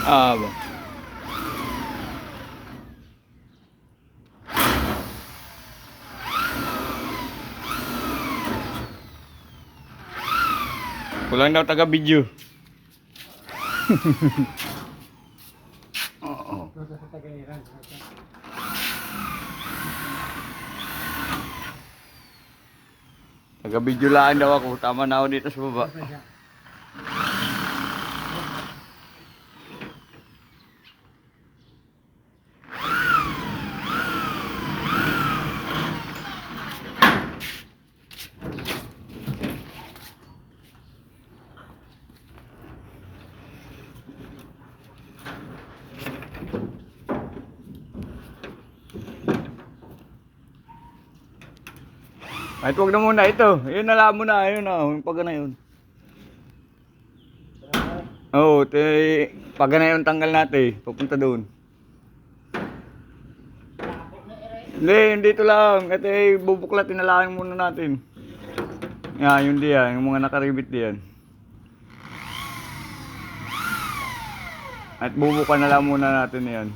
Ah, ba. Kulang daw taga-video. Oo. Taga-video lang daw ako. Tama na ako dito sa baba. Ay, huwag na muna ito. Yun na lang muna. Yun na. Yung pag na yun. Oo, pag na yun tanggal natin. Pupunta doon. Hindi, dito lang. Ito bubuklatin na lang muna natin. Yan, yun diyan. Yung mga nakaribit diyan. At bubukan na lang muna natin yan.